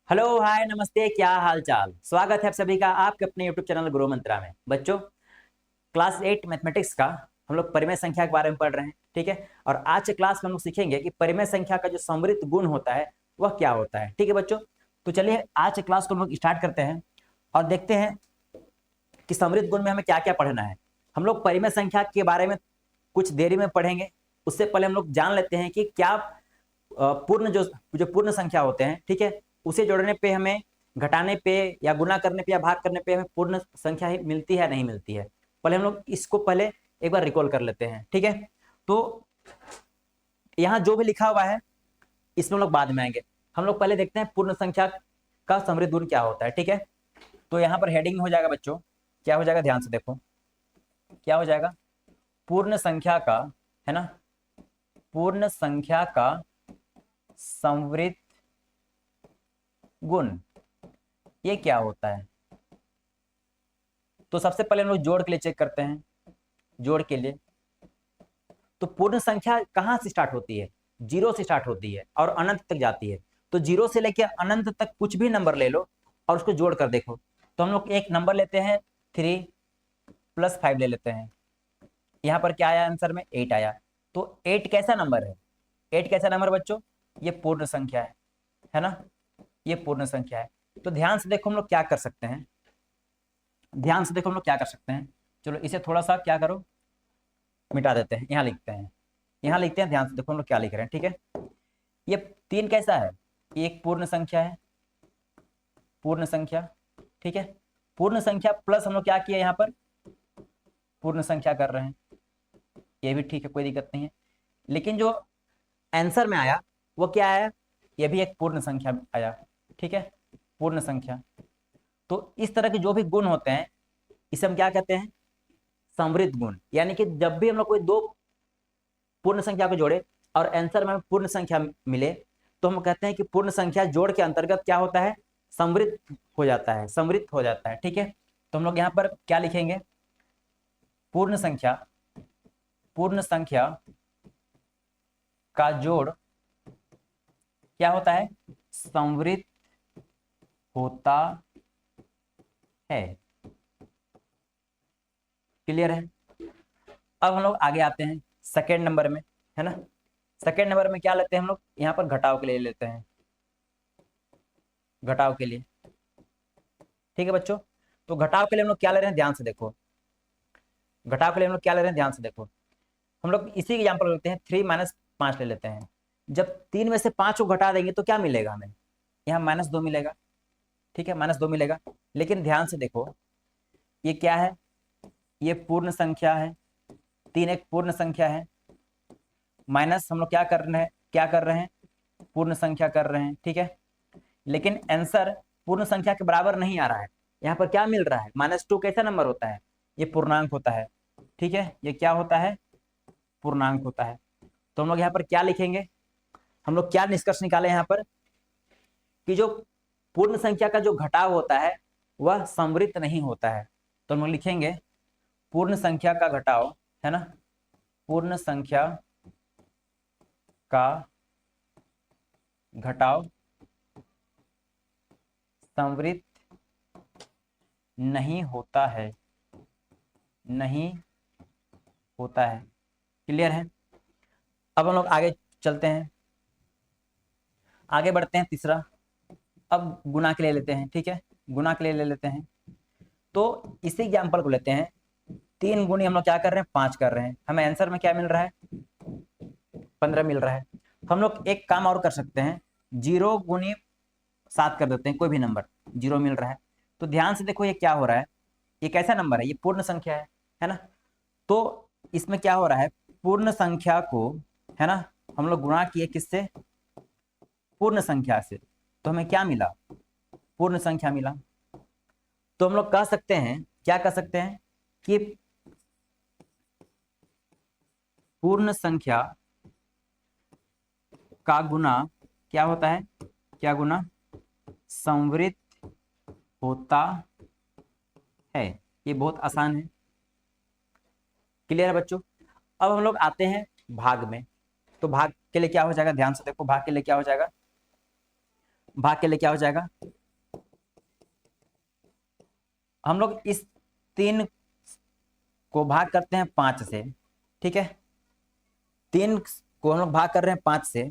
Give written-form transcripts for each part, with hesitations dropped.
Hello hi नमस्ते, क्या हाल चाल। स्वागत है आप सभी का आपके अपने यूट्यूब चैनल गुरु मंत्रा में। बच्चों, क्लास 8 मैथमेटिक्स का हम लोग परिमेय संख्या के बारे में पढ़ रहे हैं, ठीक है। और आज के क्लास में हम लोग सीखेंगे कि परिमेय संख्या का जो समृद्ध गुण होता है वह क्या होता है, ठीक है बच्चों। तो चलिए आज के क्लास को हम लोग स्टार्ट करते हैं और देखते हैं कि समृद्ध गुण में हमें क्या क्या पढ़ना है। हम लोग परिमेय संख्या के बारे में कुछ देरी में पढ़ेंगे। उससे पहले हम लोग जान लेते हैं कि क्या पूर्ण जो जो पूर्ण संख्या होते हैं, ठीक है, उसे जोड़ने पे हमें, घटाने पे या गुना करने पे या भाग करने पे हमें पूर्ण संख्या ही मिलती है नहीं मिलती है। पहले हम लोग इसको पहले एक बार रिकॉल कर लेते हैं, ठीक है। तो यहाँ जो भी लिखा हुआ है इसमें हम लोग बाद में आएंगे। हम लोग पहले देखते हैं पूर्ण संख्या का समृद्ध गुण क्या होता है, ठीक है। तो यहाँ पर हेडिंग हो जाएगा बच्चों, क्या हो जाएगा, ध्यान से देखो क्या हो जाएगा। पूर्ण संख्या का, है ना, पूर्ण संख्या का समृद्ध गुण ये क्या होता है। तो सबसे पहले हम लोग जोड़ के लिए चेक करते हैं। जोड़ के लिए तो पूर्ण संख्या कहां से स्टार्ट होती है, जीरो से स्टार्ट होती है और अनंत तक जाती है। तो जीरो से लेकर अनंत तक कुछ भी नंबर ले लो और उसको जोड़ कर देखो। तो हम लोग एक नंबर लेते हैं 3 + 5 ले लेते हैं। यहाँ पर क्या आया आंसर में, 8 आया। तो 8 कैसा नंबर है, 8 कैसा नंबर बच्चों, ये पूर्ण संख्या है ना, ये पूर्ण संख्या है। तो ध्यान से देखो हम लोग क्या कर सकते हैं, ध्यान से देखो हम लोग क्या कर सकते हैं। चलो इसे थोड़ा सा क्या करो, मिटा देते हैं, यहाँ लिखते हैं, यहाँ लिखते हैं। ध्यान से देखो हम लोग क्या लिख रहे हैं, ठीक है। ये 3 कैसा है, ये एक पूर्ण संख्या है, पूर्ण संख्या, ठीक है। पूर्ण संख्या प्लस हम लोग क्या किया, यहाँ पर पूर्ण संख्या कर रहे हैं, ये भी ठीक है, कोई दिक्कत नहीं है। लेकिन जो आंसर में आया वो क्या आया, ये भी एक पूर्ण संख्या आया, ठीक है, पूर्ण संख्या। तो इस तरह के जो भी गुण होते हैं इसे हम क्या कहते हैं, समृद्ध गुण। यानी कि जब भी हम लोग कोई दो पूर्ण संख्या को जोड़े और आंसर में हमें पूर्ण संख्या मिले तो हम कहते हैं कि पूर्ण संख्या जोड़ के अंतर्गत क्या होता है, समृद्ध हो जाता है, समृद्ध हो जाता है, ठीक है। तो हम लोग यहाँ पर क्या लिखेंगे, पूर्ण संख्या, पूर्ण संख्या का जोड़ क्या होता है, समृद्ध होता है। क्लियर है। अब हम लोग आगे आते हैं सेकेंड नंबर में, है ना। सेकेंड नंबर में क्या लेते हैं हम लोग, यहाँ पर घटाव के लिए लेते हैं, घटाव के लिए, ठीक है बच्चों। तो घटाव के लिए हम लोग क्या ले रहे हैं, ध्यान से देखो। घटाव के लिए हम लोग क्या ले रहे हैं, ध्यान से देखो। हम लोग इसी एग्जाम्पल लेते हैं, 3 - 5 ले लेते हैं। जब 3 में से 5 को घटा देंगे तो क्या मिलेगा हमें, यहाँ -2 मिलेगा, ठीक है, -2 मिलेगा। लेकिन ध्यान से देखो ये क्या है, ये पूर्ण संख्या है, 3 एक पूर्ण संख्या है, माइनस हम लोग क्या कर रहे हैं, क्या कर रहे हैं, पूर्ण संख्या कर रहे हैं, ठीक है। लेकिन आंसर पूर्ण संख्या के बराबर नहीं आ रहा है। यहाँ पर क्या मिल रहा है, -2 कैसा नंबर होता है, ये पूर्णांक होता है, ठीक है, ये क्या होता है, पूर्णांक होता है। तो हम लोग यहाँ पर क्या लिखेंगे, हम लोग क्या निष्कर्ष निकाले यहाँ पर कि जो पूर्ण संख्या का जो घटाव होता है वह समृद्ध नहीं होता है। तो हम लोग लिखेंगे पूर्ण संख्या का घटाव, है ना, पूर्ण संख्या का घटाव समृद्ध नहीं होता है, नहीं होता है। क्लियर है। अब हम लोग आगे चलते हैं, आगे बढ़ते हैं तीसरा। अब गुना के लिए लेते हैं, ठीक है, गुना के लिए ले लेते हैं। तो इसी एग्जाम्पल को लेते हैं, 3 गुनी हम लोग क्या कर रहे हैं, 5 कर रहे हैं। हमें आंसर में क्या मिल रहा है, 15 मिल रहा है। हम लोग एक काम और कर सकते हैं, 0 गुनी 7 कर देते हैं, कोई भी नंबर 0 मिल रहा है। तो ध्यान से देखो ये क्या हो रहा है, ये कैसा नंबर है, ये पूर्ण संख्या है ना। तो इसमें क्या हो रहा है, पूर्ण संख्या को, है ना, हम लोग गुणा किए किससे, पूर्ण संख्या से। तो हमें क्या मिला, पूर्ण संख्या मिला। तो हम लोग कह सकते हैं, क्या कह सकते हैं कि पूर्ण संख्या का गुना क्या होता है, क्या गुना, समृद्ध होता है। ये बहुत आसान है। क्लियर है बच्चों। अब हम लोग आते हैं भाग में। तो भाग के लिए क्या हो जाएगा, ध्यान से देखो, भाग के लिए क्या हो जाएगा, भाग के लिए क्या हो जाएगा, हम लोग इस 3 को भाग करते हैं 5 से, ठीक है, 3 को हम लोग भाग कर रहे हैं 5 से,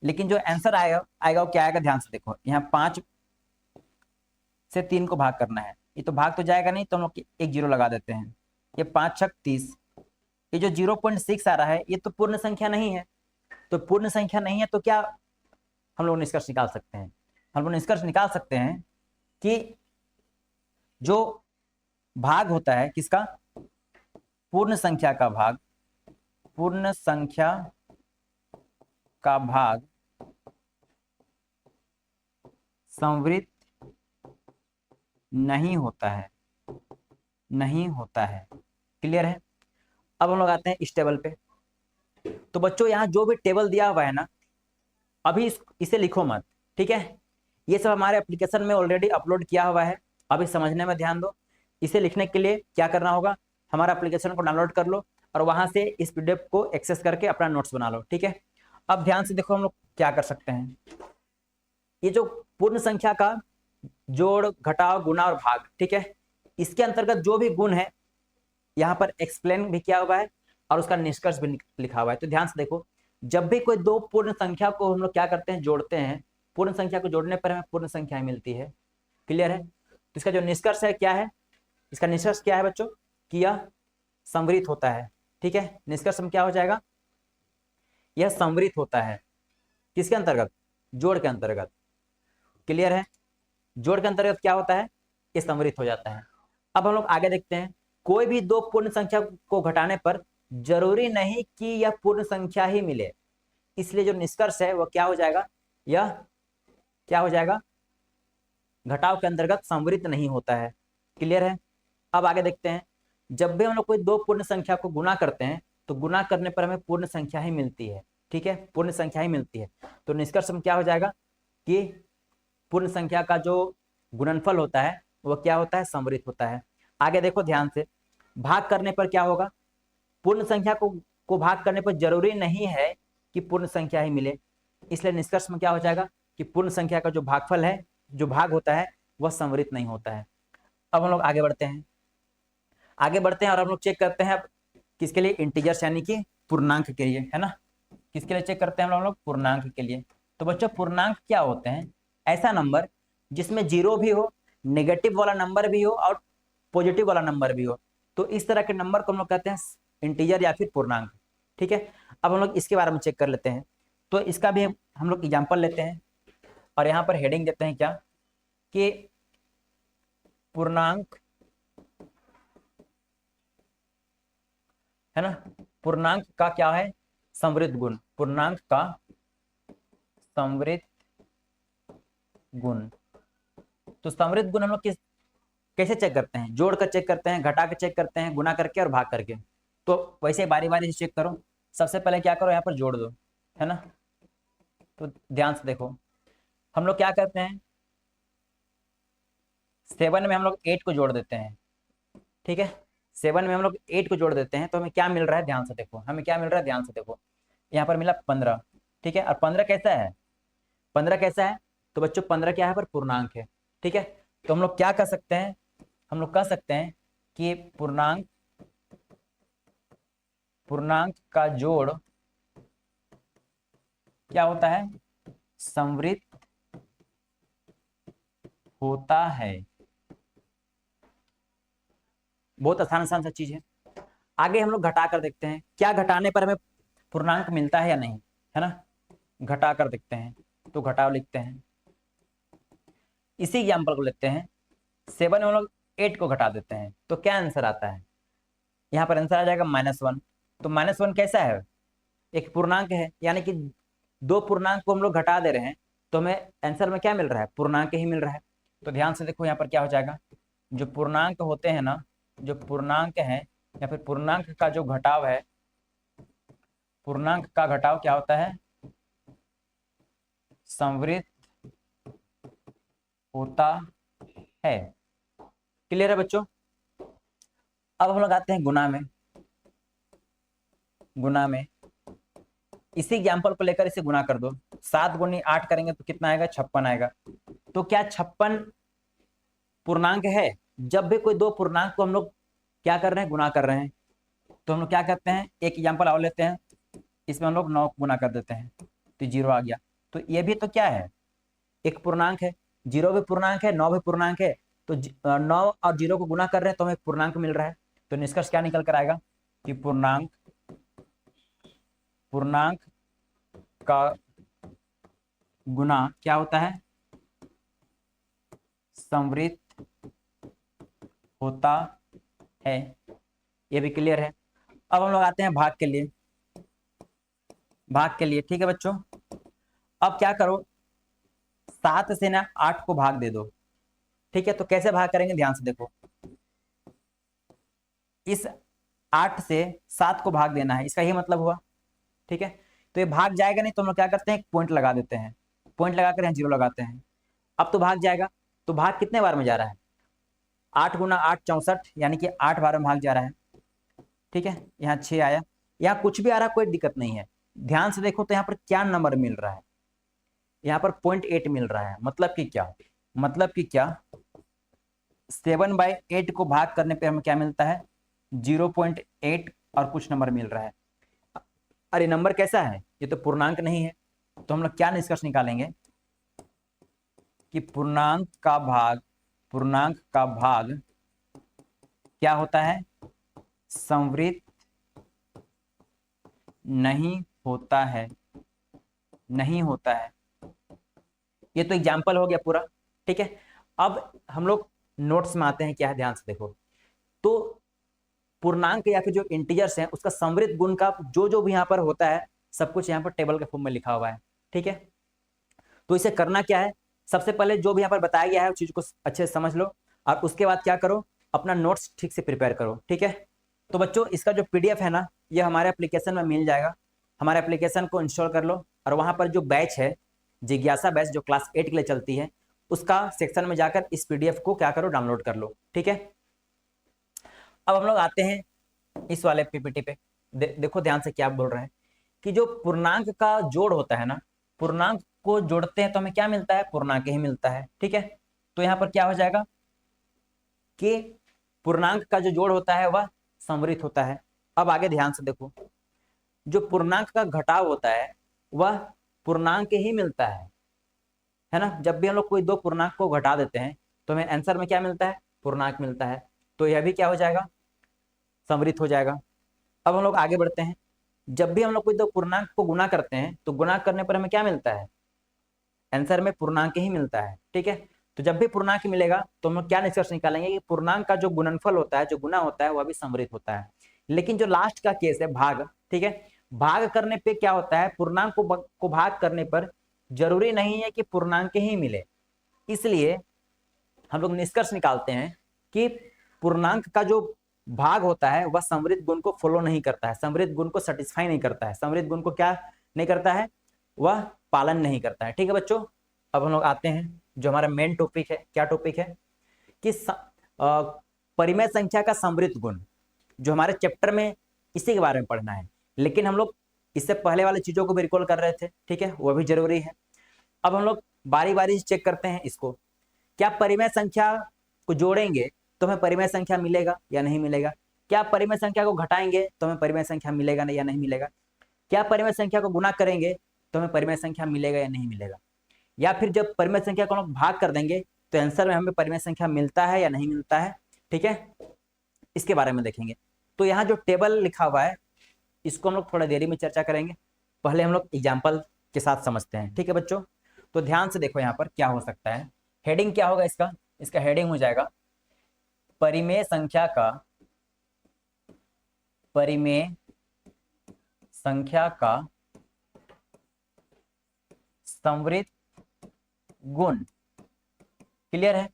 लेकिन जो आंसर आएगा आएगा वो क्या आएगा, ध्यान से देखो, यहाँ 5 से 3 को भाग करना है, ये तो भाग तो जाएगा नहीं, तो हम लोग एक जीरो लगा देते हैं, ये 5 छक 30, ये जो 0.6 आ रहा है ये तो पूर्ण संख्या नहीं है, तो पूर्ण संख्या नहीं है तो क्या हम लोग निष्कर्ष निकाल सकते हैं, हम लोग निष्कर्ष निकाल सकते हैं कि जो भाग होता है किसका, पूर्ण संख्या का भाग, पूर्ण संख्या का भाग संवृत नहीं होता है, नहीं होता है। क्लियर है। अब हम लोग आते हैं इस टेबल पे। तो बच्चों यहाँ जो भी टेबल दिया हुआ है ना, अभी इसे लिखो मत, ठीक है, ये सब हमारे एप्लीकेशन में ऑलरेडी अपलोड किया हुआ है, अभी समझने में ध्यान दो। इसे लिखने के लिए क्या करना होगा, हमारा एप्लीकेशन को डाउनलोड कर लो और वहां से इस पीडीएफ को एक्सेस करके अपना नोट्स बना लो, ठीक है। अब ध्यान से देखो हम लोग क्या कर सकते हैं, ये जो पूर्ण संख्या का जोड़ घटाव गुणा और भाग, ठीक है, इसके अंतर्गत जो भी गुण है यहाँ पर एक्सप्लेन भी किया हुआ है और उसका निष्कर्ष भी लिखा हुआ है। तो ध्यान से देखो, जब भी कोई दो पूर्ण संख्या को हम लोग क्या करते हैं, जोड़ते हैं, पूर्ण संख्या को जोड़ने पर हमें पूर्ण संख्या मिलती है। क्लियर है। तो इसका जो निष्कर्ष है क्या है, इसका निष्कर्ष क्या है बच्चों, कि यह संवृत होता है, ठीक है। निष्कर्ष में क्या हो जाएगा, यह संवृत होता है, किसके अंतर्गत, जोड़ के अंतर्गत। क्लियर है। जोड़ के अंतर्गत क्या होता है, ये संवृत हो जाता है। अब हम लोग आगे देखते हैं, कोई भी दो पूर्ण संख्या को घटाने पर जरूरी नहीं कि यह पूर्ण संख्या ही मिले, इसलिए जो निष्कर्ष है वह क्या हो जाएगा, यह क्या हो जाएगा, घटाव के अंतर्गत संवृत नहीं होता है। क्लियर है। अब आगे देखते हैं, जब भी हम लोग कोई दो पूर्ण संख्या को गुणा करते हैं तो गुणा करने पर हमें पूर्ण संख्या ही मिलती है, ठीक है, पूर्ण संख्या ही मिलती है। तो निष्कर्ष में क्या हो जाएगा कि पूर्ण संख्या का जो गुणनफल होता है वह क्या होता है, संवृत होता है। आगे देखो ध्यान से, भाग करने पर क्या होगा, पूर्ण संख्या को भाग करने पर जरूरी नहीं है कि पूर्ण संख्या ही मिले, इसलिए निष्कर्ष में क्या हो जाएगा कि पूर्ण संख्या का जो भागफल है, जो भाग होता है, वह संवृत नहीं होता है। अब हम लोग आगे बढ़ते हैं, आगे बढ़ते हैं और हम लोग चेक करते हैं अब किसके लिए, इंटीजर्स यानी कि पूर्णांक के लिए, है ना। किसके लिए चेक करते हैं हम लोग, पूर्णांक के लिए। तो बच्चों पूर्णांक क्या होते हैं, ऐसा नंबर जिसमें जीरो भी हो, नेगेटिव वाला नंबर भी हो और पॉजिटिव वाला नंबर भी हो, तो इस तरह के नंबर को हम लोग कहते हैं इंटीजर या फिर पूर्णांक, ठीक है। अब हम लोग इसके बारे में चेक कर लेते हैं। तो इसका भी हम लोग एग्जाम्पल लेते हैं और यहाँ पर हेडिंग देते हैं क्या, कि पूर्णांक, है ना, पूर्णांक का क्या है, संवृत गुण, पूर्णांक का संवृत गुण। तो संवृत गुण हम लोग कैसे चेक करते हैं, जोड़ कर चेक करते हैं, घटा कर चेक करते हैं, गुना करके और भाग करके। तो वैसे बारी बारी से चेक करो। सबसे पहले क्या करो, यहाँ पर जोड़ दो, है ना। तो ध्यान से देखो, हम लोग क्या करते हैं, 7 में हम लोग 8 को जोड़ देते हैं, ठीक है, 7 में हम लोग 8 को जोड़ देते हैं तो हमें क्या मिल रहा है, ध्यान से देखो, हमें क्या मिल रहा है, ध्यान से देखो, यहाँ पर मिला 15, ठीक है। और 15 कैसा है, 15 कैसा है, तो बच्चों 15 क्या है, पर पूर्णांक है, ठीक है। तो हम लोग क्या कर सकते हैं, हम लोग कह सकते हैं कि पूर्णांक, पूर्णांक का जोड़ क्या होता है, संवृत होता है। बहुत आसान आसान सा चीज है। आगे हम लोग घटा कर देखते हैं, क्या घटाने पर हमें पूर्णांक मिलता है या नहीं, है ना। घटा कर देखते हैं, तो घटाव लिखते हैं, इसी एग्जाम्पल को लेते हैं, 7 में हम लोग 8 को घटा देते हैं तो क्या आंसर आता है, यहाँ पर आंसर आ जाएगा -1। तो -1 कैसा है, एक पूर्णांक है, यानी कि दो पूर्णांक को हम लोग घटा दे रहे हैं तो हमें आंसर में क्या मिल रहा है, पूर्णांक ही मिल रहा है। तो ध्यान से देखो यहाँ पर क्या हो जाएगा, जो पूर्णांक होते हैं ना, जो पूर्णांक है या फिर पूर्णांक का जो घटाव है, पूर्णांक का घटाव क्या होता है, संवृत होता है। क्लियर है बच्चों। अब हम लोग आते हैं गुणा में, गुणा में इसी एग्जाम्पल को लेकर इसे गुणा कर दो, 7 गुनी 8 करेंगे तो कितना आएगा, 56 आएगा। तो क्या 56 पूर्णांक है? जब भी कोई दो पूर्णांक को हम लोग क्या कर रहे हैं, गुना कर रहे हैं, तो हम लोग क्या करते हैं, एक एग्जाम्पल और लेते हैं, इसमें हम लोग 9 गुना कर देते हैं तो 0 आ गया। तो ये भी तो क्या है, एक पूर्णांक है, 0 भी पूर्णांक है, 9 भी पूर्णांक है। तो 9 और 0 को गुना कर रहे हैं तो हमें एक पूर्णांक मिल रहा है। तो निष्कर्ष क्या निकल कर आएगा कि पूर्णांक का गुना क्या होता है, संवृत होता है। ये भी क्लियर है। अब हम लोग आते हैं भाग के लिए। ठीक है बच्चों, अब क्या करो, 7 से ना 8 को भाग दे दो। ठीक है, तो कैसे भाग करेंगे, ध्यान से देखो, इस 8 से 7 को भाग देना है, इसका ही मतलब हुआ। ठीक है, तो ये भाग जाएगा नहीं तो हम लोग क्या करते हैं, एक पॉइंट लगा देते हैं, पॉइंट लगाकर यहाँ 0 लगाते हैं। अब तो भाग जाएगा। तो भाग कितने बार में जा रहा है, 8 गुना 8 64, यानी कि 8 बार में भाग जा रहा है। ठीक है, यहाँ 6 आया, यहाँ कुछ भी आ रहा कोई दिक्कत नहीं है। ध्यान से देखो तो यहाँ पर क्या नंबर मिल रहा है, यहाँ पर 0.8 मिल रहा है। मतलब कि क्या, 7/8 को भाग करने पे हमें क्या मिलता है, 0.8 और कुछ नंबर मिल रहा है। अरे नंबर कैसा है, ये तो पूर्णांक नहीं है। तो हम लोग क्या निष्कर्ष निकालेंगे कि पूर्णांक का भाग क्या होता है, संवृत नहीं होता है। ये तो एग्जाम्पल हो गया पूरा। ठीक है, अब हम लोग नोट्स में आते हैं, क्या है ध्यान से देखो। तो पूर्णांक या फिर जो इंटीजर्स हैं उसका संवृत गुण का जो जो भी यहाँ पर होता है सब कुछ यहाँ पर टेबल के फॉर्म में लिखा हुआ है। ठीक है, तो इसे करना क्या है, सबसे पहले जो भी यहाँ पर बताया गया है उस चीज को अच्छे से समझ लो और उसके बाद क्या करो, अपना नोट्स ठीक से प्रिपेयर करो। ठीक है, तो बच्चों इसका जो PDF है ना, ये हमारे एप्लीकेशन में मिल जाएगा। हमारे एप्लीकेशन को इंस्टॉल कर लो और वहाँ पर जो बैच है, जिज्ञासा बैच जो क्लास 8 के लिए चलती है, उसका सेक्शन में जाकर इस PDF को क्या करो, डाउनलोड कर लो। ठीक है, अब हम लोग आते हैं इस वाले PPT पे। देखो ध्यान से क्या बोल रहे हैं कि जो पूर्णांक का जोड़ होता है ना, पूर्णांक को जोड़ते हैं तो हमें क्या मिलता है, पूर्णांक ही मिलता है। ठीक है, तो यहाँ पर क्या हो जाएगा कि पूर्णांक का जो जोड़ होता है वह संवृत होता है। अब आगे ध्यान से देखो, जो पूर्णांक का घटाव होता है वह पूर्णांक ही मिलता है ना। जब भी हम लोग कोई दो पूर्णांक को घटा देते हैं तो हमें आंसर में क्या मिलता है, पूर्णांक मिलता है। तो यह भी क्या हो जाएगा, संवृत हो जाएगा। अब हम लोग आगे बढ़ते हैं, जब भी हम लोग कोई दो पूर्णांक को गुना करते हैं तो गुना करने पर हमें क्या मिलता है, आंसर में पूर्णांक ही मिलता है। ठीक है, तो जब भी पूर्णांक मिलेगा तो हम लोग क्या निष्कर्ष निकालेंगे कि पूर्णांक का जो गुणनफल होता है, जो गुना होता है, वह भी संवृत होता है। लेकिन जो लास्ट का केस है भाग, ठीक है, भाग करने पे क्या होता है, पूर्णांक को भाग करने पर जरूरी नहीं है कि पूर्णांक ही मिले। इसलिए हम लोग निष्कर्ष निकालते हैं कि पूर्णांक का जो भाग होता है वह संवृत गुण को फॉलो नहीं करता है, संवृत गुण को सेटिस्फाई नहीं करता है, संवृत गुण को क्या नहीं करता है, वह पालन नहीं करता है। ठीक है बच्चों, अब हम लोग आते हैं जो हमारा मेन टॉपिक है। क्या टॉपिक है कि परिमेय संख्या का संवृत गुण, जो हमारे चैप्टर में इसी के बारे में पढ़ना है। लेकिन हम लोग इससे पहले वाली चीजों को भी रिकॉल कर रहे थे। ठीक है, वह भी जरूरी है। अब हम लोग बारी बारी से चेक करते हैं इसको, क्या परिमेय संख्या को जोड़ेंगे तो हमें परिमेय संख्या मिलेगा या नहीं मिलेगा, क्या परिमेय संख्या को घटाएंगे तो हमें परिमेय संख्या मिलेगा या नहीं मिलेगा, क्या परिमेय संख्या को गुना करेंगे तो हमें परिमेय संख्या मिलेगा या नहीं मिलेगा, या फिर जब परिमेय संख्या को हम भाग कर देंगे तो आंसर में हमें परिमेय संख्या मिलता है या नहीं मिलता है। ठीक है, इसके बारे में देखेंगे। तो यहाँ जो टेबल लिखा हुआ है इसको हम लोग थोड़ा देरी में चर्चा करेंगे, पहले हम लोग एग्जाम्पल के साथ समझते हैं। ठीक है बच्चों, तो ध्यान से देखो यहाँ पर क्या हो सकता है। हेडिंग क्या होगा इसका, इसका हेडिंग हो जाएगा परिमेय संख्या का संवृत गुण। क्लियर है,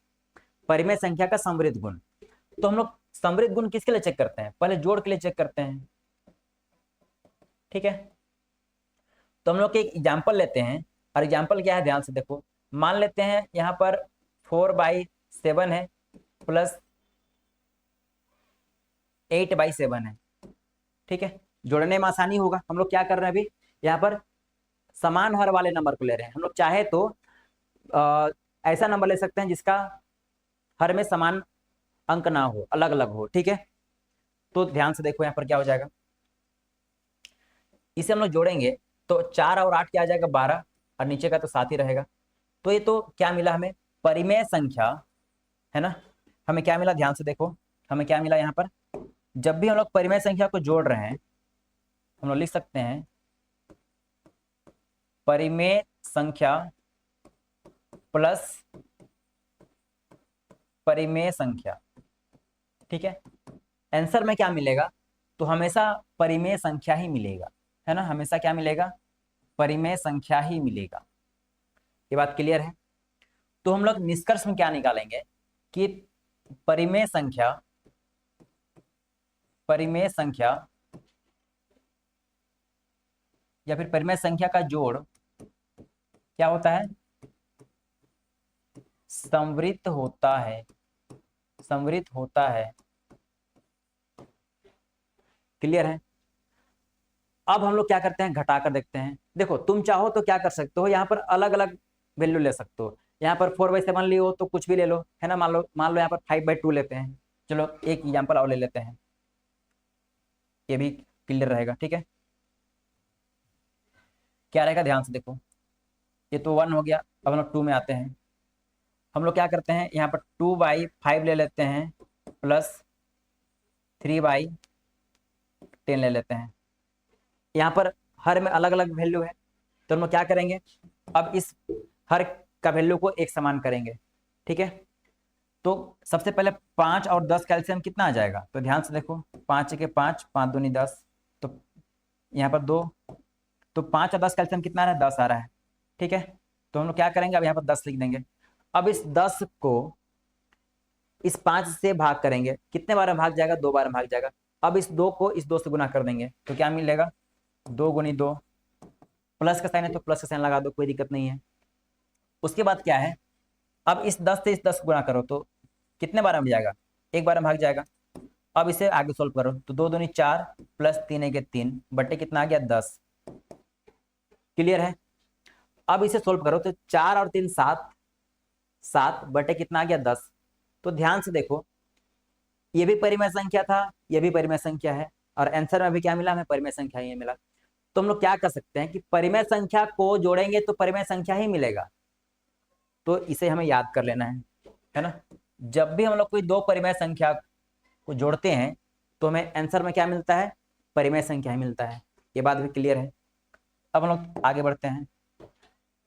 परिमेय संख्या का संवृत गुण। तो हम लोग संवृत गुण किसके लिए चेक करते हैं, पहले जोड़ के लिए चेक करते हैं। ठीक है, तो हम लोग एक एग्जाम्पल लेते हैं और एग्जाम्पल क्या है ध्यान से देखो। मान लेते हैं यहाँ पर 4/7 है प्लस 8/7 है। ठीक है, जोड़ने में आसानी होगा। हम लोग क्या कर रहे हैं अभी, यहाँ पर समान हर वाले नंबर को ले रहे हैं। हम लोग चाहे तो ऐसा नंबर ले सकते हैं जिसका हर में समान अंक ना हो, अलग अलग हो, ठीक है। तो ध्यान से देखो यहाँ पर क्या हो जाएगा, इसे हम लोग जोड़ेंगे तो 4 और 8 क्या आ जाएगा, 12, और नीचे का तो 7 ही रहेगा। तो ये तो क्या मिला हमें, परिमेय संख्या, है ना। हमें क्या मिला, ध्यान से देखो, हमें क्या मिला यहाँ पर, जब भी हम लोग परिमेय संख्या को जोड़ रहे हैं हम लोग लिख सकते हैं परिमेय संख्या प्लस परिमेय संख्या, ठीक है। आंसर में क्या मिलेगा, तो हमेशा परिमेय संख्या ही मिलेगा, है ना, हमेशा क्या मिलेगा, परिमेय संख्या ही मिलेगा। ये बात क्लियर है। तो हम लोग निष्कर्ष में क्या निकालेंगे कि परिमेय संख्या, परिमेय संख्या या फिर परिमेय संख्या का जोड़ क्या होता है, संवृत होता है, संवृत होता है। क्लियर है। अब हम लोग क्या करते हैं, घटाकर देखते हैं। देखो तुम चाहो तो क्या कर सकते हो, यहाँ पर अलग अलग वैल्यू ले सकते हो। यहाँ पर 4/7 ली हो तो कुछ भी ले लो, है ना। मान लो यहाँ पर 5/2 लेते हैं। चलो एक एग्जाम्पल और ले लेते हैं, ये भी क्लियर रहेगा, ठीक है। क्या रहेगा, ध्यान से देखो, ये तो 1 हो गया। अब हम लोग 2 में आते हैं। हम लोग क्या करते हैं, यहाँ पर 2/5 ले लेते हैं प्लस 3/10 ले लेते हैं। यहाँ पर हर में अलग अलग वैल्यू है, तो हम लोग क्या करेंगे, अब इस हर का वैल्यू को एक समान करेंगे, ठीक है। तो सबसे पहले 5 और 10 का एलसीएम कितना आ जाएगा, तो ध्यान से देखो, 5 के 5, 5 दूनी 10, तो यहाँ पर 2, तो 5 और 10 का एलसीएम कितना आ रहा है, 10 आ रहा है, ठीक है। तो हम लोग क्या करेंगे, अब यहाँ पर 10 लिख देंगे। अब इस 10 को इस 5 से भाग करेंगे, कितने बार में भाग जाएगा, 2 बार में भाग जाएगा। अब इस 2 को इस 2 से गुना कर देंगे तो क्या मिलेगा, 2 गुनी 2, प्लस का साइन है तो प्लस का साइन लगा दो, कोई दिक्कत नहीं है। उसके बाद क्या है, अब इस 10 से इस 10 गुना करो तो कितने बार में जाएगा, एक बार में भाग जाएगा। अब इसे आगे सोल्व करो तो 2 दूनी 4 प्लस 3 एक 3 बटे कितना आ गया, 10। क्लियर है। अब इसे सोल्व करो तो 4 और 3 7, 7 बटे कितना आ गया, 10। तो ध्यान से देखो, ये भी परिमेय संख्या था, ये भी परिमेय संख्या है, और आंसर में भी क्या मिला, हमें परिमेय संख्या ही मिला। तो हम लोग क्या कर सकते हैं कि परिमेय संख्या को जोड़ेंगे तो परिमेय संख्या ही मिलेगा। तो इसे हमें याद कर लेना है ना। जब भी हम लोग कोई दो परिमेय संख्या को जोड़ते हैं तो हमें आंसर में क्या मिलता है, परिमेय संख्या ही मिलता है। ये बात भी क्लियर है। अब हम लोग आगे बढ़ते हैं,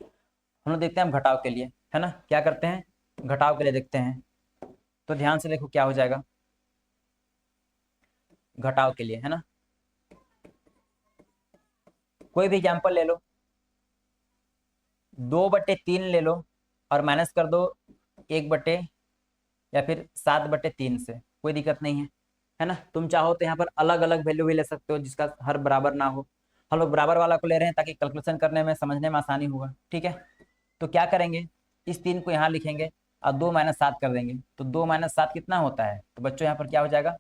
हम लोग देखते हैं घटाव के लिए, है ना, क्या करते हैं, घटाव के लिए देखते हैं। तो ध्यान से देखो क्या हो जाएगा घटाव के लिए, है ना। कोई भी एग्जाम्पल ले लो, 2/3 ले लो और माइनस कर दो 1 या फिर 7/3 से, कोई दिक्कत नहीं है ना। तुम चाहो तो यहाँ पर अलग अलग वैल्यू भी ले सकते हो जिसका हर बराबर ना हो। हम लोग बराबर वाला को ले रहे हैं ताकि कैलकुलेशन करने में, समझने में आसानी होगा, ठीक है। तो क्या करेंगे, इस 3 को यहाँ लिखेंगे और 2 - 7 कर देंगे। तो 2 - 7 कितना होता है, तो बच्चों यहाँ पर क्या हो जाएगा,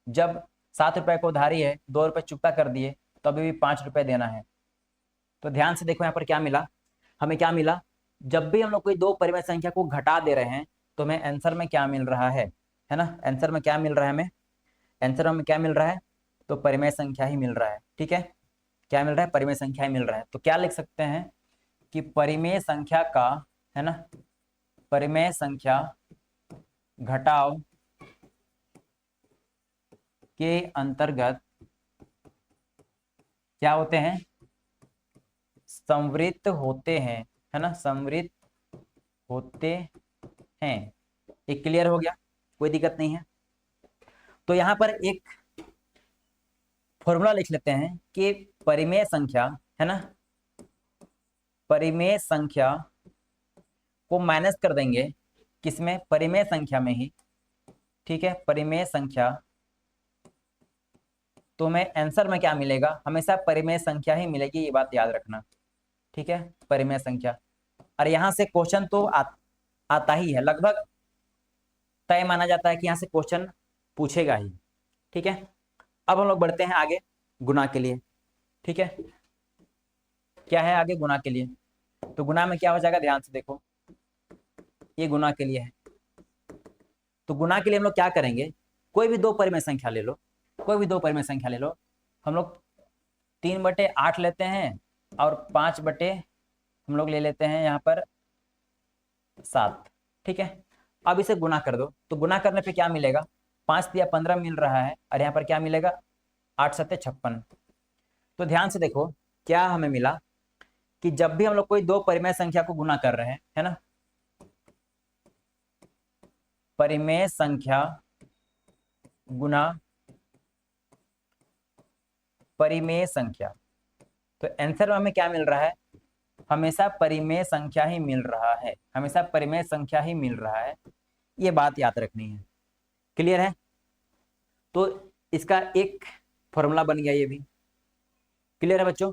जब 7 रुपए को उधारी है, 2 रुपए चुकता कर दिए तो अभी भी 5 रुपए देना है। तो ध्यान से देखो यहाँ पर क्या मिला, हमें क्या मिला, जब भी हम लोग कोई दो परिमेय संख्या को घटा दे रहे हैं तो हमें आंसर में क्या मिल रहा है ना। आंसर में क्या मिल रहा है, हमें आंसर में क्या मिल रहा है, तो परिमेय संख्या ही मिल रहा है, ठीक है। क्या मिल रहा है, परिमेय संख्या ही मिल रहा है। तो क्या लिख सकते हैं कि परिमेय संख्या का, है ना, परिमेय संख्या घटाव के अंतर्गत क्या होते हैं, संवृत होते हैं, है ना, संवृत होते हैं। एक क्लियर हो गया, कोई दिक्कत नहीं है। तो यहां पर एक फॉर्मूला लिख लेते हैं कि परिमेय संख्या, है ना, परिमेय संख्या को माइनस कर देंगे किसमें, परिमेय संख्या में ही, ठीक है, परिमेय संख्या। तो हमें आंसर में क्या मिलेगा, हमेशा परिमेय संख्या ही मिलेगी, ये बात याद रखना, ठीक है, परिमेय संख्या। और यहां से क्वेश्चन तो आता ही है, लगभग तय माना जाता है कि यहाँ से क्वेश्चन पूछेगा ही, ठीक है। अब हम लोग बढ़ते हैं आगे गुणा के लिए, ठीक है। क्या है आगे गुना के लिए, तो गुना में क्या हो जाएगा, ध्यान से देखो, ये गुना के लिए है। तो गुना के लिए हम लोग क्या करेंगे, कोई भी दो परिमेय संख्या ले लो, कोई भी दो परिमेय संख्या ले लो, हम लोग 3/8 लेते हैं और 5 हम लोग ले लेते हैं यहाँ पर 7, ठीक है। अब इसे गुना कर दो, तो गुना करने पे क्या मिलेगा, 5 या 15 मिल रहा है, और यहाँ पर क्या मिलेगा, 8 7 56। तो ध्यान से देखो क्या हमें मिला कि जब भी हम लोग कोई दो परिमेय संख्या को गुना कर रहे हैं, है ना, परिमेय संख्या गुना परिमेय संख्या, तो आंसर में हमें क्या मिल रहा है, हमेशा परिमेय संख्या ही मिल रहा है, हमेशा परिमेय संख्या ही मिल रहा है। ये बात याद रखनी है, क्लियर है। तो इसका एक फॉर्मूला बन गया, ये भी क्लियर है बच्चों।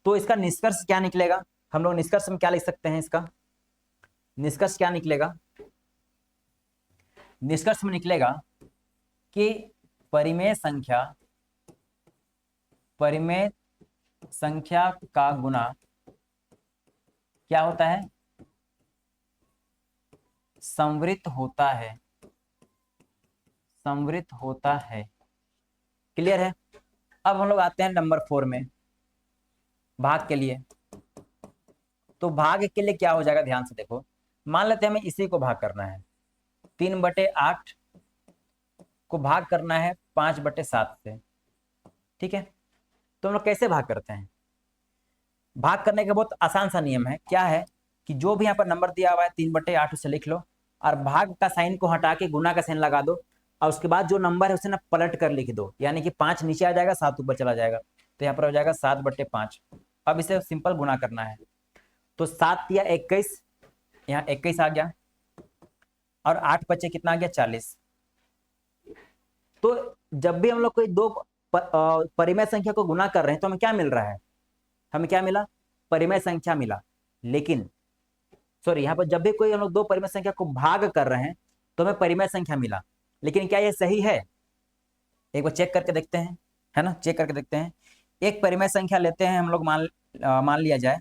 तो इसका निष्कर्ष क्या निकलेगा, हम लोग निष्कर्ष में क्या लिख सकते हैं, इसका निष्कर्ष क्या निकलेगा, निष्कर्ष में निकलेगा कि परिमेय संख्या का गुना क्या होता है, संवृत होता है, संवृत होता है, क्लियर है। अब हम लोग आते हैं नंबर 4 में, भाग के लिए। तो भाग के लिए क्या हो जाएगा, ध्यान से देखो, मान लेते हैं हमें इसी को भाग करना है, 3/8 को भाग करना है 5/7 से, ठीक है। तो हम लोग कैसे भाग करते हैं, भाग करने का बहुत आसान सा नियम है, क्या है कि जो भी यहाँ पर नंबर दिया हुआ है 3/8 उसे लिख लो, और भाग का साइन को हटा के गुना का साइन लगा दो, और उसके बाद जो नंबर है उसे ना पलट कर लिख दो, यानी कि 5 नीचे आ जाएगा, 7 ऊपर चला जाएगा, तो यहाँ पर हो जाएगा 7/5। अब इसे सिंपल गुना करना है, तो 7 या 21, यहाँ 21 आ गया, और 8 बचे कितना आ गया, 40। तो जब भी हम लोग कोई दो परिमेय संख्या को गुना कर रहे हैं तो हमें क्या मिल रहा है, हमें क्या मिला, परिमेय संख्या मिला। लेकिन सॉरी, यहाँ पर जब भी कोई हम लोग दो परिमेय संख्या को भाग कर रहे हैं तो हमें परिमेय संख्या मिला, लेकिन क्या ये सही है, एक बार चेक करके देखते हैं, है ना, चेक करके देखते हैं। एक परिमेय संख्या लेते हैं हम लोग, मान लिया जाए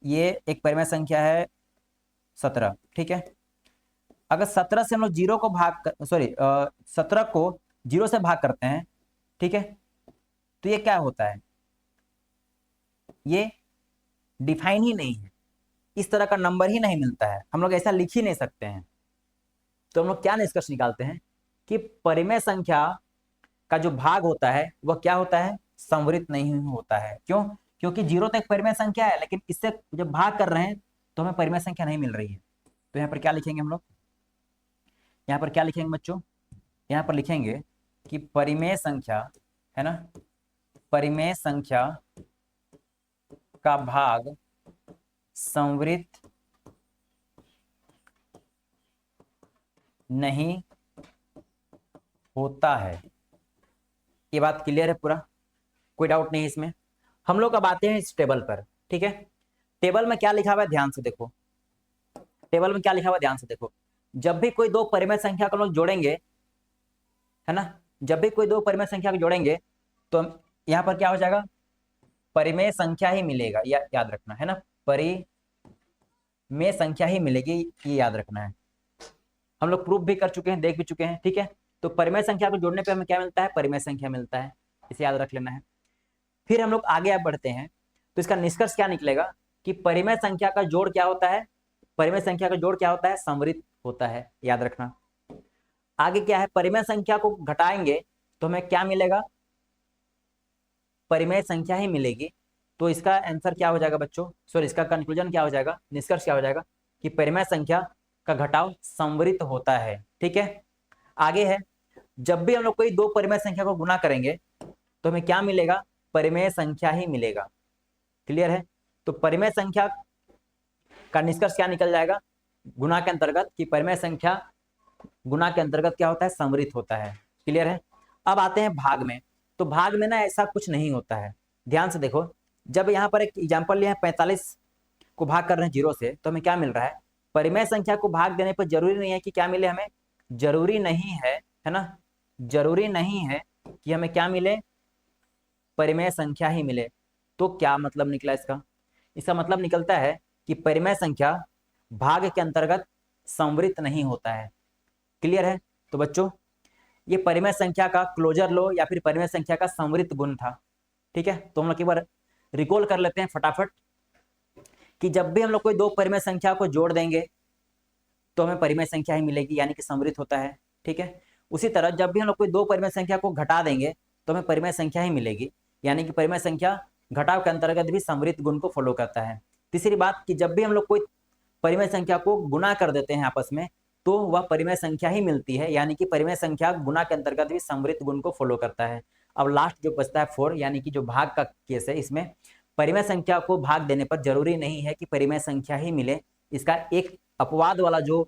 ये एक परिमेय संख्या है 17, ठीक है। अगर 17 से हम लोग 0 को भाग 17 को 0 से भाग करते हैं, ठीक है, तो ये क्या होता है, ये डिफाइन ही नहीं है, इस तरह का नंबर ही नहीं मिलता है, हम लोग ऐसा लिख ही नहीं सकते हैं। तो हम लोग क्या निष्कर्ष निकालते हैं कि परिमेय संख्या का जो भाग होता है वह क्या होता है, संवृत नहीं होता है। क्यों, क्योंकि 0 तक परिमेय संख्या है, लेकिन इससे जब भाग कर रहे हैं तो हमें परिमेय संख्या नहीं मिल रही है। तो यहाँ पर क्या लिखेंगे हम लोग, यहाँ पर क्या लिखेंगे बच्चों, यहाँ पर लिखेंगे कि परिमेय संख्या, है ना, परिमेय संख्या का भाग संवृत नहीं होता है। ये बात क्लियर है पूरा, कोई डाउट नहीं है इसमें। हम लोग अब आते हैं इस टेबल पर, ठीक है। टेबल में क्या लिखा हुआ है, ध्यान से देखो, टेबल में क्या लिखा हुआ है, ध्यान से देखो। जब भी कोई दो परिमेय संख्या को लोग जोड़ेंगे, है ना, जब भी कोई दो परिमेय संख्या को जोड़ेंगे तो यहाँ पर क्या हो जाएगा, परिमेय संख्या ही मिलेगा, याद रखना है ना, परिमेय संख्या ही मिलेगी, ये याद रखना है। हम लोग प्रूफ भी कर चुके हैं, देख भी चुके हैं, ठीक है। तो परिमेय संख्या को जोड़ने पे हमें क्या मिलता है, परिमेय संख्या मिलता है, इसे याद रख लेना है। फिर हम लोग आगे बढ़ते हैं, तो इसका निष्कर्ष क्या निकलेगा कि परिमेय संख्या का जोड़ क्या होता है, परिमेय संख्या का जोड़ क्या होता है, संवृत होता है, याद रखना। आगे क्या है, परिमेय संख्या को घटाएंगे तो हमें क्या मिलेगा, परिमेय संख्या ही मिलेगी। तो इसका आंसर क्या हो जाएगा बच्चों, सॉरी, इसका कंक्लूजन क्या हो जाएगा, निष्कर्ष क्या हो जाएगा कि परिमेय संख्या का घटाव संवृत होता है, ठीक है। आगे है, जब भी हम लोग कोई दो परिमेय संख्या को गुना करेंगे तो हमें क्या मिलेगा, परिमेय संख्या ही मिलेगा, क्लियर है। तो परिमेय संख्या का निष्कर्ष क्या निकल जाएगा, गुना के अंतर्गत, कि परिमेय संख्या गुना के अंतर्गत क्या होता है, संवृत होता है, क्लियर है। अब आते हैं भाग में। तो भाग में ना ऐसा कुछ नहीं होता है, ध्यान से देखो। जब यहाँ पर एक एग्जाम्पल लिया है, 45 को भाग कर रहे हैं 0 से, तो हमें क्या मिल रहा है, परिमेय संख्या को भाग देने पर जरूरी नहीं है कि क्या मिले हमें, जरूरी नहीं है ना, जरूरी नहीं है कि हमें क्या मिले, परिमेय संख्या ही मिले। तो क्या मतलब निकला इसका, इसका मतलब निकलता है कि परिमेय संख्या भाग के अंतर्गत संवृत नहीं होता है। क्लियर है? तो बच्चों ये परिमेय संख्या का क्लोजर लो या फिर परिमेय संख्या का संवृत गुण था। ठीक है, तो हम लोग एक बार रिकॉल कर लेते हैं फटाफट कि जब भी हम लोग कोई दो परिमेय संख्या को जोड़ देंगे तो हमें परिमेय संख्या ही मिलेगी, यानी कि संवृत होता है। ठीक है, उसी तरह जब भी हम लोग कोई दो परिमेय संख्या को घटा देंगे तो हमें परिमेय संख्या ही मिलेगी, यानी कि परिमेय संख्या घटाव के अंतर्गत भी संवृत गुण को फॉलो करता है। तीसरी बात कि जब भी हम लोग कोई परिमेय संख्या को गुणा कर देते हैं आपस में तो वह परिमेय संख्या ही मिलती है, यानी कि परिमेय संख्या गुणा के अंतर्गत भी संवृत गुण को फॉलो करता है। अब लास्ट जो बचता है 4, यानी कि जो भाग का केस है, इसमें परिमेय संख्या को भाग देने पर जरूरी नहीं है कि परिमेय संख्या ही मिले। इसका एक अपवाद वाला जो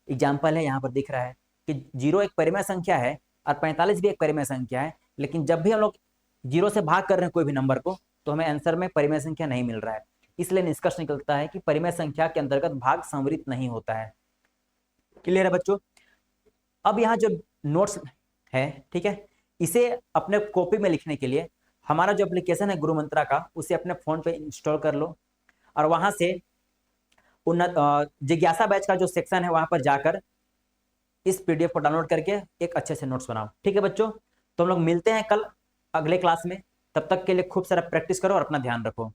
एग्जाम्पल है यहाँ पर दिख रहा है कि 0 एक परिमेय संख्या है और 45 भी एक परिमेय संख्या है, लेकिन जब भी हम लोग 0 से भाग कर रहे हैं कोई भी नंबर को तो हमें आंसर में परिमेय संख्या नहीं मिल रहा है। इसलिए निष्कर्ष निकलता है कि परिमेय संख्या के अंतर्गत भाग संवृत नहीं होता है। क्लियर है बच्चों? अब यहाँ जो नोट्स है, ठीक है, इसे अपने कॉपी में लिखने के लिए हमारा जो एप्लीकेशन है गुरु मंत्रा का, उसे अपने फोन पे इंस्टॉल कर लो और वहां से जिज्ञासा बैच का जो सेक्शन है वहां पर जाकर इस पीडीएफ को डाउनलोड करके एक अच्छे से नोट्स बनाओ। ठीक है बच्चों, तो हम लोग मिलते हैं कल अगले क्लास में। तब तक के लिए खूब सारा प्रैक्टिस करो और अपना ध्यान रखो।